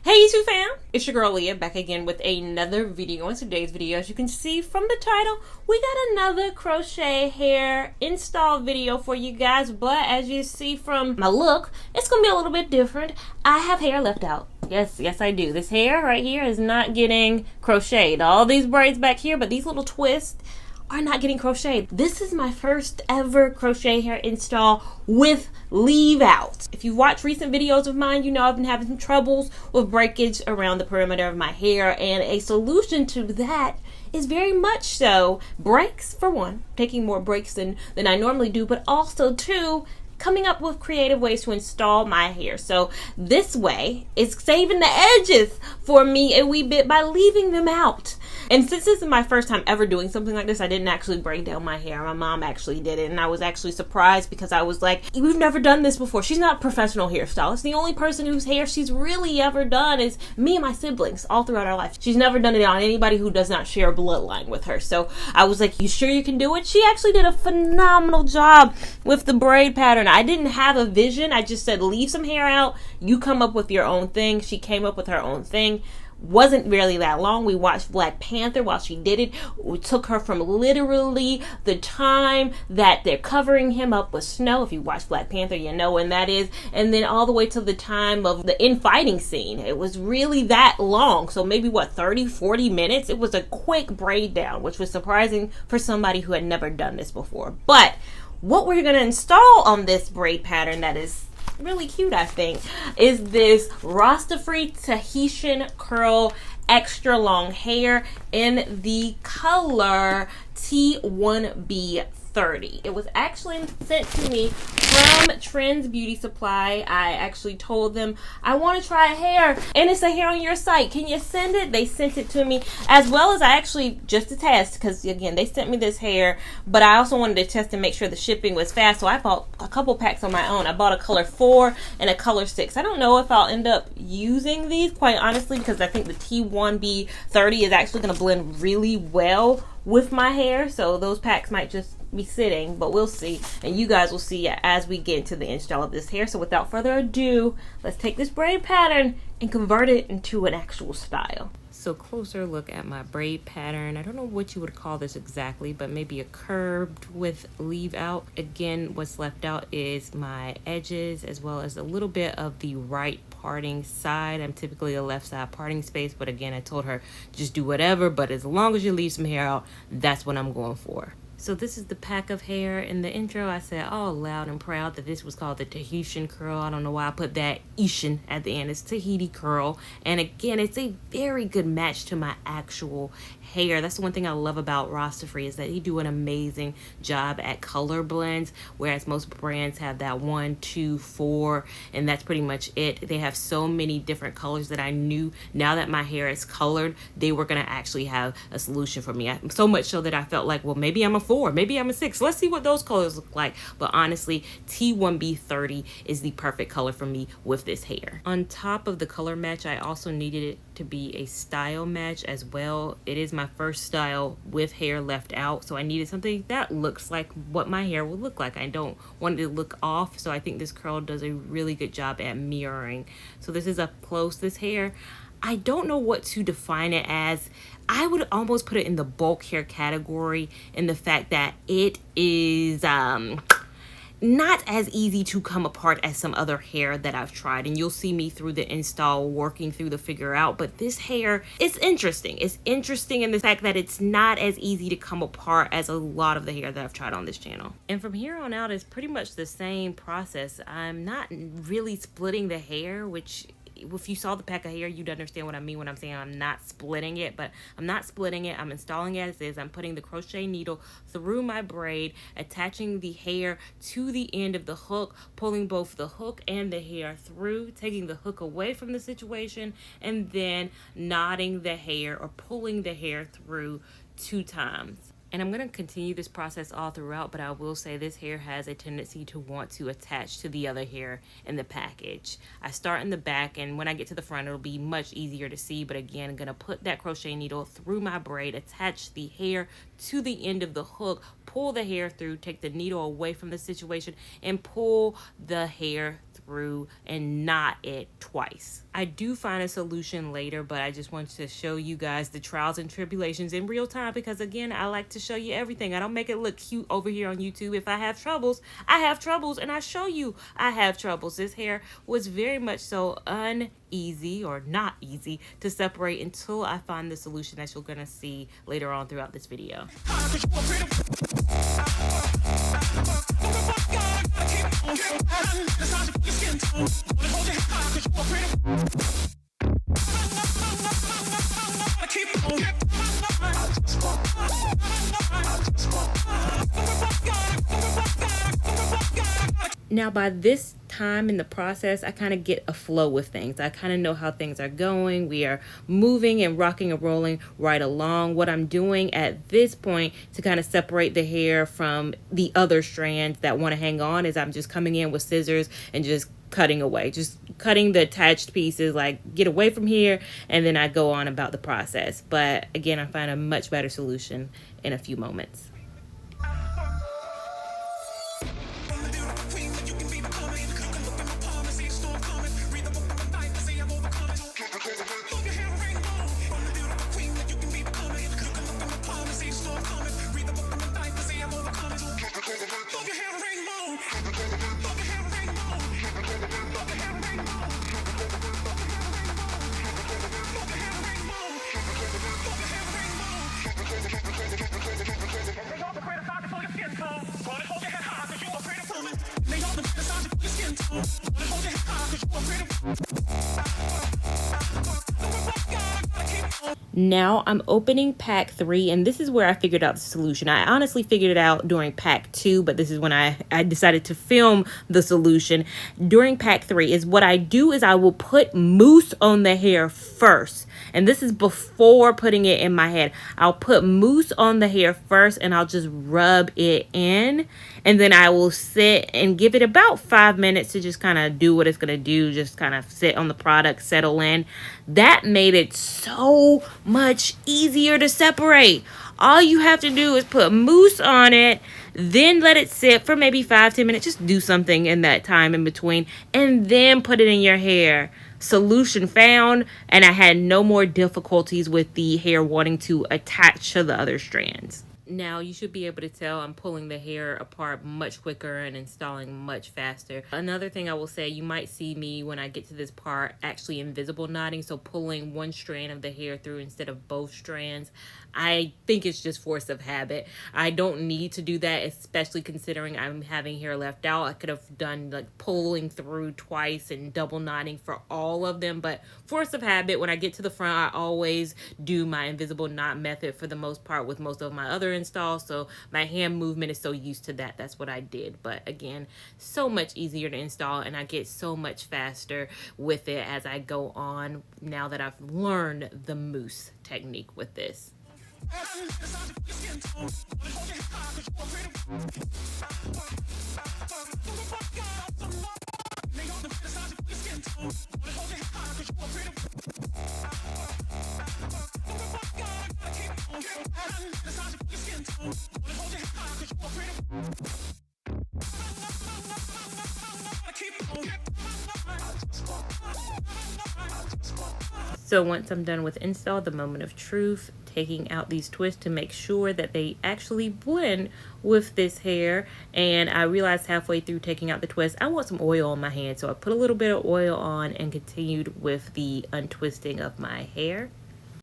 Hey YouTube fam, it's your girl Leah back again with another video. In today's video, as you can see from the title, we got another crochet hair install video for you guys. But as you see from my look, it's gonna be a little bit different. I have hair left out. Yes, I do. This hair right here is not getting crocheted. All these braids back here, but these little twists are not getting crocheted. This is my first ever crochet hair install with leave out. If you watch recent videos of mine, you know I've been having some troubles with breakage around the perimeter of my hair, and a solution to that is very much so breaks, for one, taking more breaks than I normally do, but also two, coming up with creative ways to install my hair. So this way is saving the edges for me a wee bit by leaving them out. And since this is my first time ever doing something like this, I didn't actually break down my hair. My mom actually did it, and I was actually surprised because I was like, we've never done this before. She's not a professional hairstylist. The only person whose hair she's really ever done is me and my siblings all throughout our life. She's never done it on anybody who does not share a bloodline with her. So I was like, you sure you can do it? She actually did a phenomenal job with the braid pattern. I didn't have a vision. I just said, leave some hair out. You come up with your own thing. She came up with her own thing. Wasn't really that long. We watched Black Panther while she did it. We took her from literally the time that they're covering him up with snow. If you watch Black Panther, you know when that is. And then all the way to the time of the infighting scene. It was really that long. So maybe 30, 40 minutes. It was a quick braid down, which was surprising for somebody who had never done this before. But what we're going to install on this braid pattern that is really cute, I think, is this Rastafari Tahitian curl extra long hair in the color T1B30. It was actually sent to me from Trends Beauty Supply. I actually told them I want to try a hair, and it's a hair on your site. Can you send it? They sent it to me, as well as I actually, just to test, because again, they sent me this hair, but I also wanted to test and make sure the shipping was fast, so I bought a couple packs on my own. I bought a color 4 and a color 6. I don't know if I'll end up using these, quite honestly, because I think the T1B30 is actually going to blend really well with my hair, so those packs might just be sitting, but we'll see, and you guys will see as we get into the install of this hair. So without further ado, let's take this braid pattern and convert it into an actual style. So closer look at my braid pattern. I don't know what you would call this exactly, but maybe a curved with leave out. Again, what's left out is my edges as well as a little bit of the right parting side. I'm typically a left side parting space, but again, I told her just do whatever, but as long as you leave some hair out, that's what I'm going for. So this is the pack of hair. In the intro, I said all loud and proud that this was called the Tahitian curl. I don't know why I put that Ishan at the end. It's Tahiti curl. And again, it's a very good match to my actual hair. That's the one thing I love about Rastafari, is that he do an amazing job at color blends, whereas most brands have that 1, 2, 4, and that's pretty much it. They have so many different colors that I knew now that my hair is colored, they were gonna actually have a solution for me. So much so that I felt like, well, maybe I'm a 4, maybe I'm a 6. Let's see what those colors look like. But honestly, T1B30 is the perfect color for me with this hair. On top of the color match, I also needed it to be a style match as well. It is my first style with hair left out, so I needed something that looks like what my hair would look like. I don't want it to look off, so I think this curl does a really good job at mirroring. So this is up close. This hair, I don't know what to define it as. I would almost put it in the bulk hair category, in the fact that it is not as easy to come apart as some other hair that I've tried, and you'll see me through the install working through the figure out. But this hair is interesting. It's interesting in the fact that it's not as easy to come apart as a lot of the hair that I've tried on this channel. And from here on out, it's pretty much the same process. I'm not really splitting the hair, which if you saw the pack of hair, you'd understand what I mean when I'm saying I'm not splitting it. But I'm not splitting it. I'm installing it as is. I'm putting the crochet needle through my braid, attaching the hair to the end of the hook, pulling both the hook and the hair through, taking the hook away from the situation, and then knotting the hair or pulling the hair through 2 times. And I'm going to continue this process all throughout, but I will say this hair has a tendency to want to attach to the other hair in the package. I start in the back, and when I get to the front, it'll be much easier to see. But again, I'm going to put that crochet needle through my braid, attach the hair to the end of the hook, pull the hair through, take the needle away from the situation, and pull the hair through and knot it twice. I do find a solution later, but I just wanted to show you guys the trials and tribulations in real time, because again, I like to show you everything. I don't make it look cute over here on YouTube. If I have troubles, I have troubles, and I show you I have troubles. This hair was very much so uneasy, or not easy, to separate until I find the solution that you're gonna see later on throughout this video. Now, by this time in the process, I kind of get a flow with things. I kind of know how things are going. We are moving and rocking and rolling right along. What I'm doing at this point to kind of separate the hair from the other strands that want to hang on is I'm just coming in with scissors and just cutting away, just cutting the attached pieces, like get away from here, and then I go on about the process. But again, I find a much better solution in a few moments. Now I'm opening pack 3, and this is where I figured out the solution. I honestly figured it out during pack 2, but this is when I decided to film the solution. During pack 3 is what I do is I will put mousse on the hair first. And this is before putting it in my head. I'll put mousse on the hair first, and I'll just rub it in. And then I will sit and give it about 5 minutes to just kind of do what it's going to do. Just kind of sit on the product, settle in. That made it so much easier to separate. All you have to do is put mousse on it, then let it sit for maybe 5-10 minutes. Just do something in that time in between, and then put it in your hair. Solution found, and I had no more difficulties with the hair wanting to attach to the other strands. Now you should be able to tell I'm pulling the hair apart much quicker and installing much faster. Another thing I will say, you might see me when I get to this part actually invisible knotting, so pulling one strand of the hair through instead of both strands. I think it's just force of habit. I don't need to do that, especially considering I'm having hair left out. I could have done like pulling through twice and double knotting for all of them, but force of habit, when I get to the front, I always do my invisible knot method for the most part with most of my other installs, so my hand movement is so used to that. That's what I did. But again, so much easier to install, and I get so much faster with it as I go on now that I've learned the mousse technique with this. So once I'm done with install, the moment of truth, taking out these twists to make sure that they actually blend with this hair. And I realized halfway through taking out the twist, I want some oil on my hand. So I put a little bit of oil on and continued with the untwisting of my hair.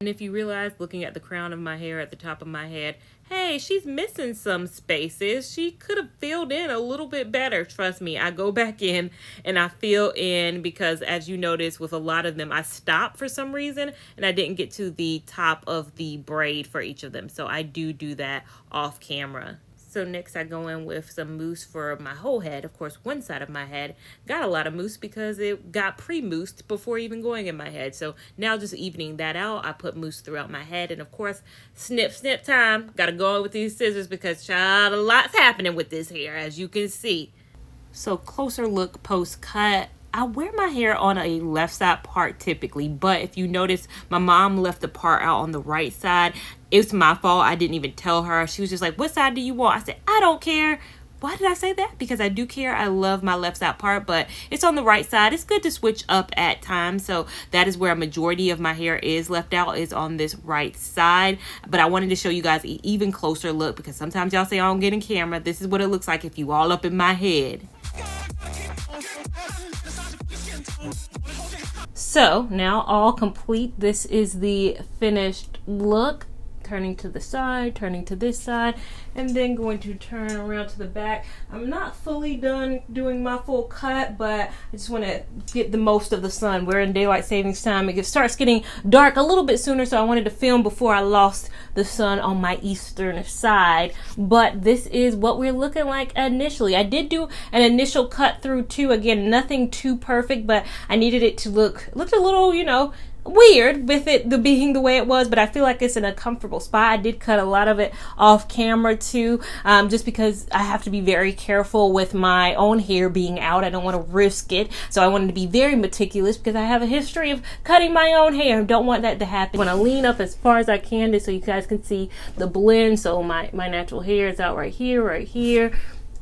And if you realize, looking at the crown of my hair at the top of my head, hey, she's missing some spaces. She could have filled in a little bit better. Trust me, I go back in and I fill in, because as you notice with a lot of them, I stopped for some reason and I didn't get to the top of the braid for each of them. So I do that off camera. So next I go in with some mousse for my whole head. Of course, one side of my head got a lot of mousse because it got pre-moussed before even going in my head. So now just evening that out, I put mousse throughout my head. And of course, snip time. Got to go in with these scissors because, child, a lot's happening with this hair, as you can see. So closer look post-cut. I wear my hair on a left side part typically, but if you notice, my mom left the part out on the right side. It's my fault. I didn't even tell her. She was just like, what side do you want? I said, I don't care. Why did I say that? Because I do care. I love my left side part, but it's on the right side. It's good to switch up at times. So that is where a majority of my hair is left out, is on this right side. But I wanted to show you guys an even closer look because sometimes y'all say I don't get in camera. This is what it looks like if you all up in my head. So now all complete. This is the finished look. Turning to the side, turning to this side, and then going to turn around to the back. I'm not fully done doing my full cut, but I just want to get the most of the sun. We're in daylight savings time. It starts getting dark a little bit sooner, so I wanted to film before I lost the sun on my eastern side. But this is what we're looking like initially. I did do an initial cut through too. Again, nothing too perfect, but I needed it to look a little, you know, weird with it being the way it was, but I feel like it's in a comfortable spot. I did cut a lot of it off camera too, just because I have to be very careful with my own hair being out. I don't want to risk it, so I wanted to be very meticulous because I have a history of cutting my own hair. Don't want that to happen. I want to lean up as far as I can just so you guys can see the blend. So my natural hair is out right here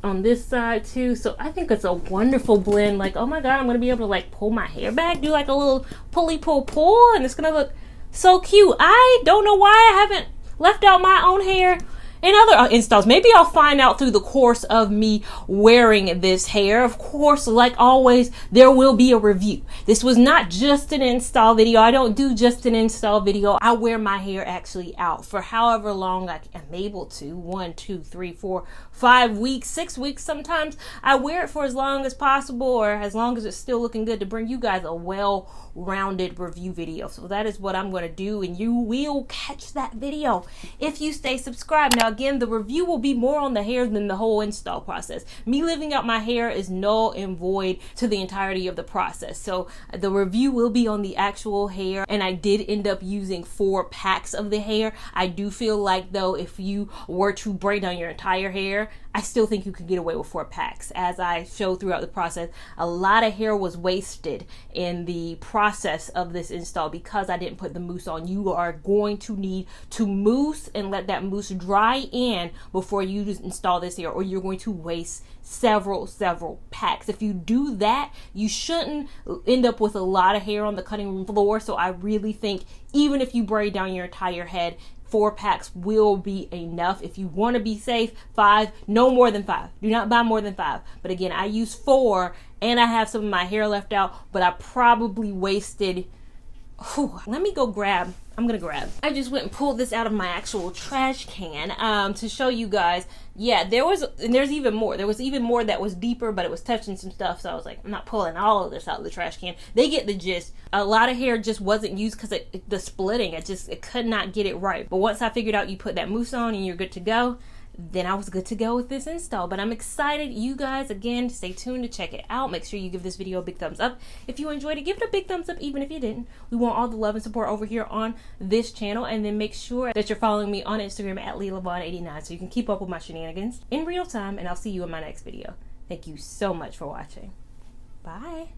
on this side too. So I think it's a wonderful blend. Like, oh my god, I'm gonna be able to like pull my hair back, do like a little pull, and it's gonna look so cute. I don't know why I haven't left out my own hair in other installs. Maybe I'll find out through the course of me wearing this hair. Of course, like always, there will be a review. This was not just an install video. I don't do just an install video. I wear my hair actually out for however long I am able to. 1, 2, 3, 4, 5 weeks, 6 weeks sometimes. I wear it for as long as possible, or as long as it's still looking good, to bring you guys a well-rounded review video. So that is what I'm going to do, and you will catch that video if you stay subscribed. Now again, the review will be more on the hair than the whole install process. Me living out my hair is null and void to the entirety of the process. So the review will be on the actual hair, and I did end up using 4 packs of the hair. I do feel like though, if you were to braid down your entire hair, I still think you could get away with 4 packs. As I showed throughout the process, a lot of hair was wasted in the process of this install because I didn't put the mousse on. You are going to need to mousse and let that mousse dry in before you just install this hair, or you're going to waste several packs. If you do that, you shouldn't end up with a lot of hair on the cutting room floor. So I really think even if you braid down your entire head, 4 packs will be enough. If you want to be safe, 5, no more than 5. Do not buy more than 5. But again, I use 4 and I have some of my hair left out, but I probably wasted, let me go grab. I'm gonna grab. I just went and pulled this out of my actual trash can to show you guys. Yeah, there's even more. There was even more that was deeper, but it was touching some stuff. So I was like, I'm not pulling all of this out of the trash can. They get the gist. A lot of hair just wasn't used because the splitting. It could not get it right. But once I figured out you put that mousse on and you're good to go, then I was good to go with this install. But I'm excited. You guys, again, stay tuned to check it out. Make sure you give this video a big thumbs up. If you enjoyed it, give it a big thumbs up even if you didn't. We want all the love and support over here on this channel. And then make sure that you're following me on Instagram at LeilaVaughn89 so you can keep up with my shenanigans in real time. And I'll see you in my next video. Thank you so much for watching. Bye.